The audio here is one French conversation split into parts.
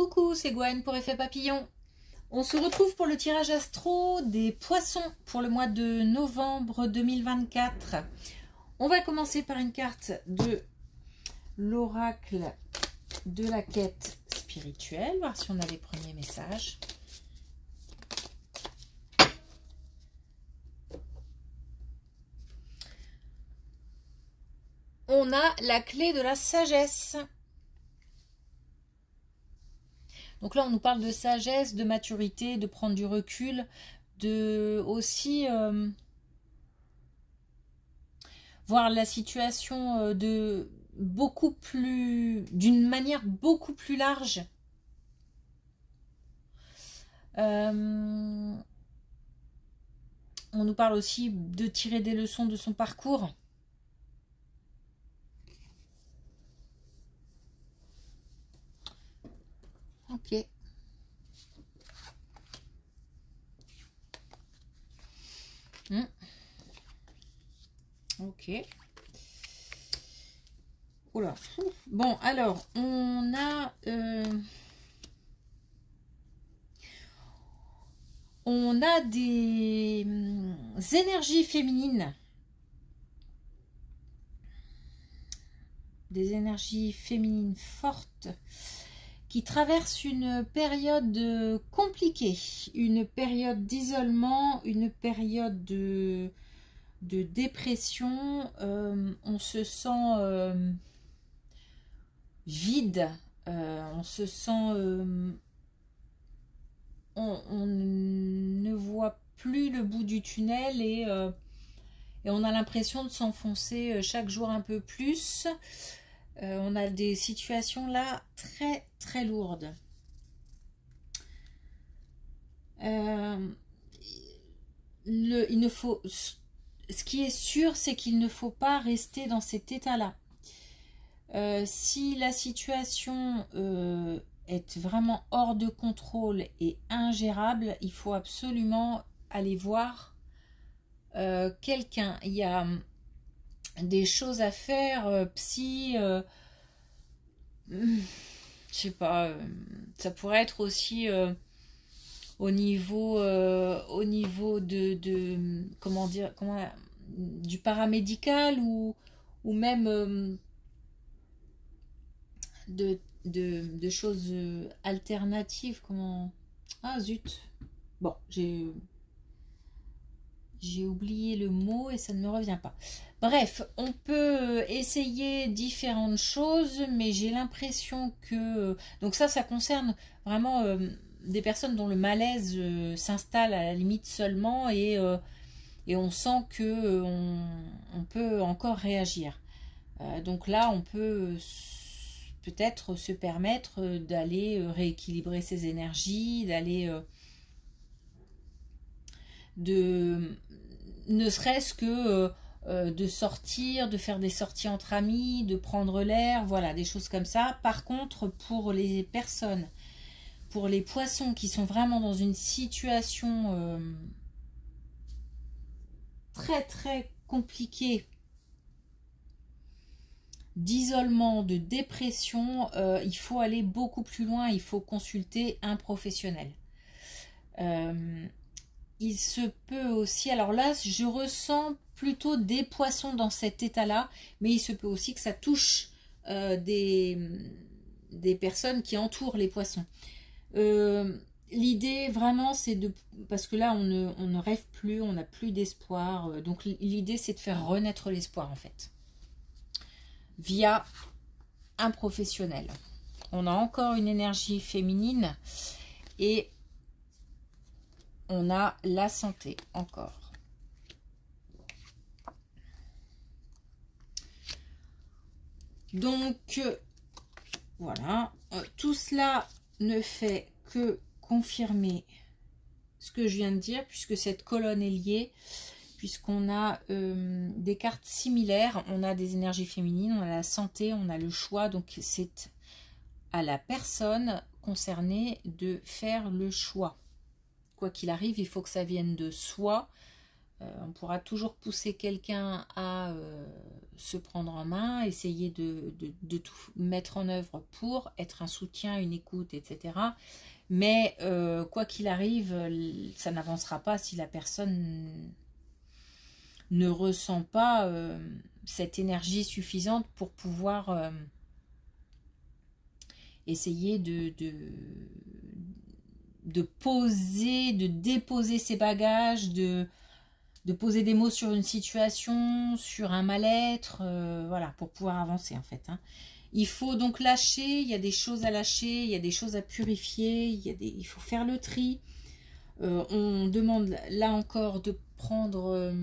Coucou, c'est Gwen pour Effet Papillon. On se retrouve pour le tirage astro des poissons pour le mois de novembre 2024. On va commencer par une carte de l'oracle de la quête spirituelle, voir si on a les premiers messages. On a la clé de la sagesse. Donc là, on nous parle de sagesse, de maturité, de prendre du recul, de aussi voir la situation d'une manière beaucoup plus large. On nous parle aussi de tirer des leçons de son parcours. Ok. Ok. Oula. Bon, alors, on a des énergies féminines. Des énergies féminines fortes qui traverse une période compliquée, une période d'isolement, une période de dépression. On se sent vide, on se sent... on ne voit plus le bout du tunnel et on a l'impression de s'enfoncer chaque jour un peu plus. On a des situations là très très lourdes. Il ne faut, ce qui est sûr, c'est qu'il ne faut pas rester dans cet état-là. Si la situation est vraiment hors de contrôle et ingérable, il faut absolument aller voir quelqu'un. Il y a des choses à faire, psy, je sais pas, ça pourrait être aussi au niveau de comment dire, du paramédical ou même de choses alternatives. Comment, ah zut, bon, j'ai oublié le mot et ça ne me revient pas. Bref, on peut essayer différentes choses, mais j'ai l'impression que... Donc ça concerne vraiment des personnes dont le malaise s'installe à la limite seulement et on sent que on peut encore réagir. Donc là, on peut peut-être se permettre d'aller rééquilibrer ses énergies, d'aller... ne serait-ce que de sortir, de faire des sorties entre amis, de prendre l'air, voilà, des choses comme ça. Par contre, pour les personnes, pour les poissons qui sont vraiment dans une situation très très compliquée, d'isolement, de dépression, il faut aller beaucoup plus loin, il faut consulter un professionnel. Il se peut aussi, alors là je ressens plutôt des poissons dans cet état-là, mais il se peut aussi que ça touche des personnes qui entourent les poissons. L'idée vraiment c'est de, parce que là on ne rêve plus, on n'a plus d'espoir, donc l'idée c'est de faire renaître l'espoir en fait, via un professionnel. On a encore une énergie féminine et on a la santé encore. Donc, voilà. Tout cela ne fait que confirmer ce que je viens de dire, puisque cette colonne est liée, puisqu'on a des cartes similaires. On a des énergies féminines, on a la santé, on a le choix. Donc, c'est à la personne concernée de faire le choix. Quoi qu'il arrive, il faut que ça vienne de soi. On pourra toujours pousser quelqu'un à se prendre en main, essayer de tout mettre en œuvre pour être un soutien, une écoute, etc. Mais quoi qu'il arrive, ça n'avancera pas si la personne ne ressent pas cette énergie suffisante pour pouvoir essayer de poser, de déposer ses bagages, de poser des mots sur une situation, sur un mal-être, voilà, pour pouvoir avancer en fait. Hein. Il faut donc lâcher, il y a des choses à lâcher, il y a des choses à purifier, il faut faire le tri. On demande là encore de prendre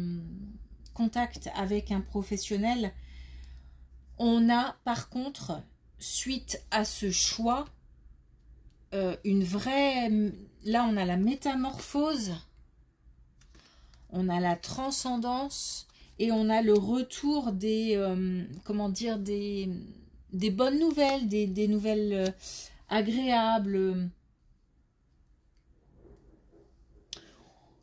contact avec un professionnel. On a par contre, suite à ce choix, une vraie... Là on a la métamorphose, on a la transcendance et on a le retour des... comment dire, des bonnes nouvelles, des nouvelles agréables.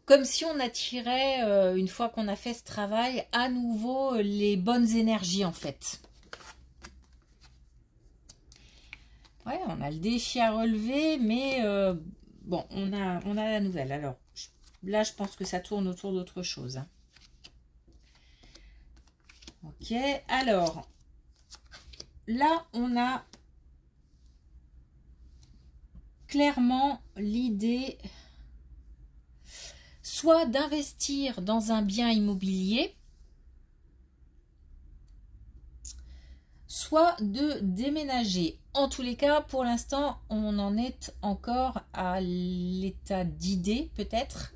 Comme si on attirait, une fois qu'on a fait ce travail, à nouveau les bonnes énergies en fait. Ouais, on a le défi à relever, mais bon, on a la nouvelle. Alors, là, je pense que ça tourne autour d'autre chose. Hein. Ok, alors, là, on a clairement l'idée soit d'investir dans un bien immobilier, soit de déménager. En tous les cas, pour l'instant, on en est encore à l'état d'idée, peut-être,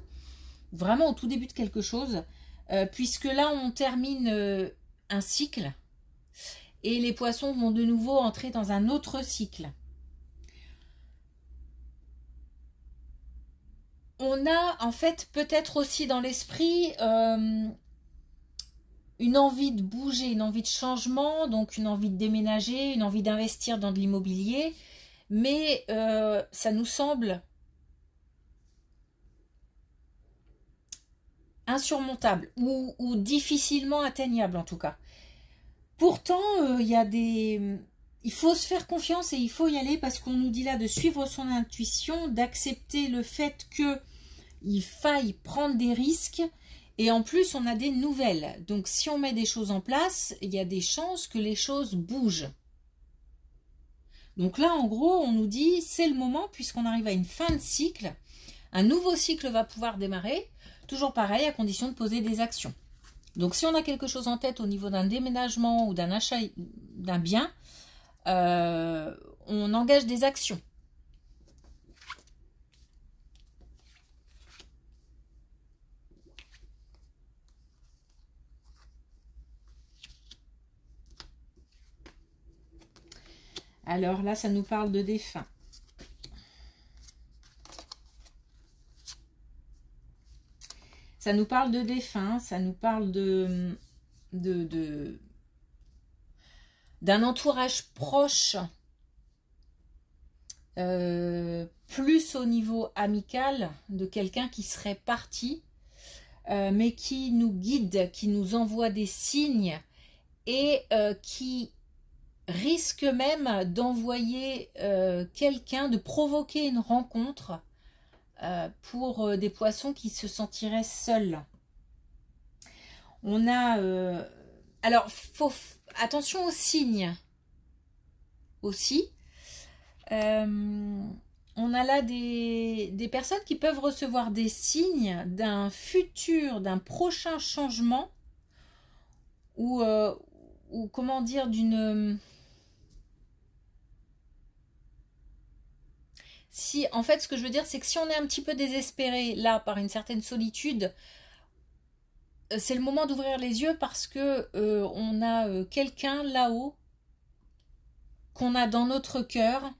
vraiment au tout début de quelque chose, puisque là, on termine un cycle et les poissons vont de nouveau entrer dans un autre cycle. On a en fait peut-être aussi dans l'esprit une envie de bouger, une envie de changement, donc une envie de déménager, une envie d'investir dans de l'immobilier, mais ça nous semble insurmontable ou difficilement atteignable en tout cas. Pourtant, il faut se faire confiance et il faut y aller parce qu'on nous dit là de suivre son intuition, d'accepter le fait qu'il faille prendre des risques. Et en plus, on a des nouvelles. Donc, si on met des choses en place, il y a des chances que les choses bougent. Donc là, en gros, on nous dit, c'est le moment, puisqu'on arrive à une fin de cycle. Un nouveau cycle va pouvoir démarrer. Toujours pareil, à condition de poser des actions. Donc, si on a quelque chose en tête au niveau d'un déménagement ou d'un achat d'un bien, on engage des actions. Alors là, ça nous parle de défunt. Ça nous parle de défunt, ça nous parle d'un entourage proche, plus au niveau amical, de quelqu'un qui serait parti, mais qui nous guide, qui nous envoie des signes et qui risque même d'envoyer quelqu'un, de provoquer une rencontre pour des poissons qui se sentiraient seuls. On a... alors, attention aux signes aussi. On a là des personnes qui peuvent recevoir des signes d'un futur, d'un prochain changement ou comment dire, d'une... Si, en fait, ce que je veux dire, c'est que si on est un petit peu désespéré, là, par une certaine solitude, c'est le moment d'ouvrir les yeux parce que on a quelqu'un là-haut qu'on a dans notre cœur,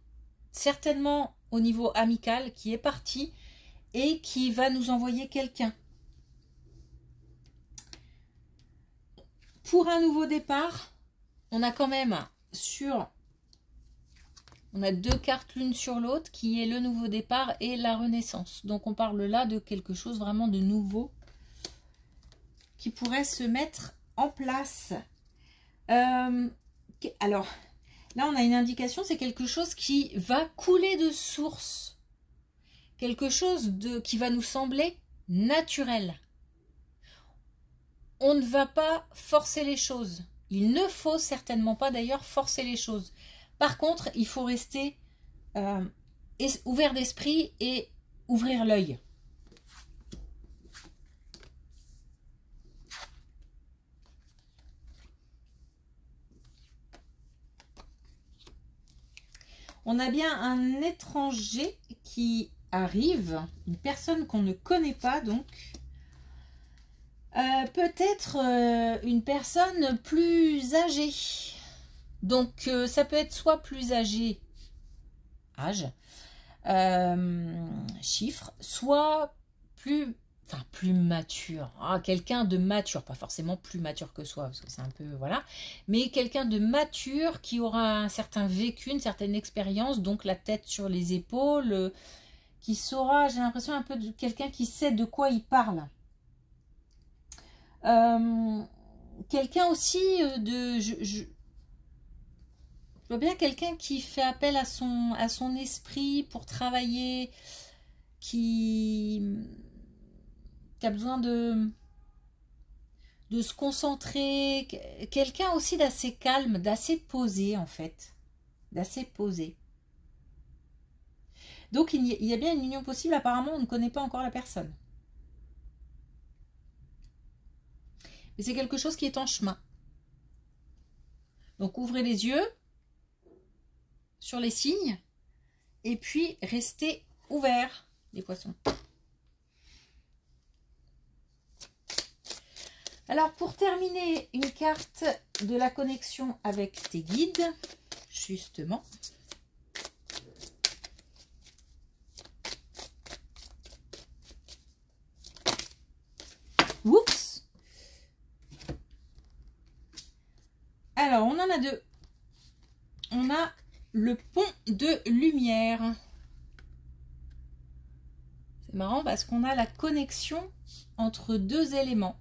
certainement au niveau amical, qui est parti et qui va nous envoyer quelqu'un. Pour un nouveau départ, on a quand même on a deux cartes l'une sur l'autre qui est le nouveau départ et la renaissance. Donc on parle là de quelque chose vraiment de nouveau. qui pourrait se mettre en place. Alors, là, on a une indication, c'est quelque chose qui va couler de source. Quelque chose qui va nous sembler naturel. On ne va pas forcer les choses. Il ne faut certainement pas d'ailleurs forcer les choses. Par contre, il faut rester ouvert d'esprit et ouvrir l'œil. On a bien un étranger qui arrive, une personne qu'on ne connaît pas donc. Peut-être une personne plus âgée. Donc ça peut être soit plus âgé, âge, chiffre, soit plus mature. Quelqu'un de mature, pas forcément plus mature que soi, parce que c'est un peu, voilà. Mais quelqu'un de mature qui aura un certain vécu, une certaine expérience, donc la tête sur les épaules, qui saura, j'ai l'impression un peu de quelqu'un qui sait de quoi il parle. Quelqu'un aussi je vois bien quelqu'un qui fait appel à son esprit pour travailler, qui a besoin de se concentrer, quelqu'un aussi d'assez calme, d'assez posé en fait, d'assez posé. Donc il y a bien une union possible, apparemment on ne connaît pas encore la personne. Mais c'est quelque chose qui est en chemin. Donc ouvrez les yeux sur les signes et puis restez ouverts, les poissons. Alors pour terminer, une carte de la connexion avec tes guides, justement. Oups! Alors, on en a deux. On a le pont de lumière. C'est marrant parce qu'on a la connexion entre deux éléments.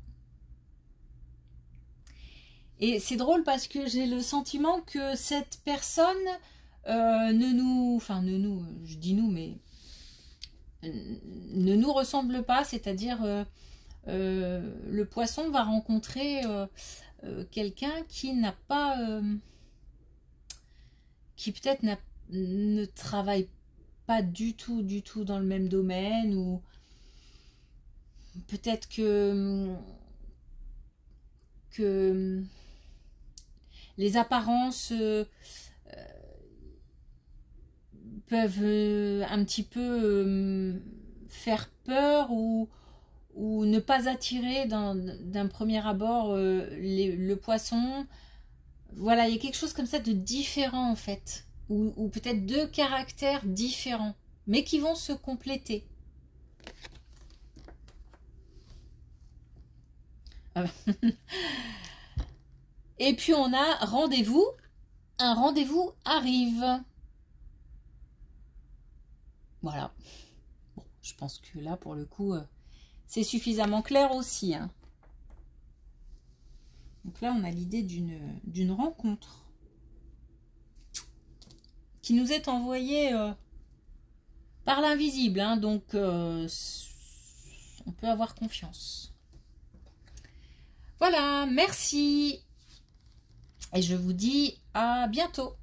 Et c'est drôle parce que j'ai le sentiment que cette personne je dis nous, mais ne nous ressemble pas. C'est-à-dire, le poisson va rencontrer quelqu'un qui n'a pas, qui peut-être ne travaille pas du tout dans le même domaine, ou peut-être que les apparences peuvent un petit peu faire peur, ou ne pas attirer d'un premier abord le poisson. Voilà, il y a quelque chose comme ça de différent en fait, ou peut-être deux caractères différents, mais qui vont se compléter. Et puis on a rendez-vous, un rendez-vous arrive. Voilà. Bon, je pense que là pour le coup c'est suffisamment clair aussi, hein. Donc là, on a l'idée d'une rencontre qui nous est envoyée par l'invisible, hein, donc on peut avoir confiance. Voilà, merci. Et je vous dis à bientôt.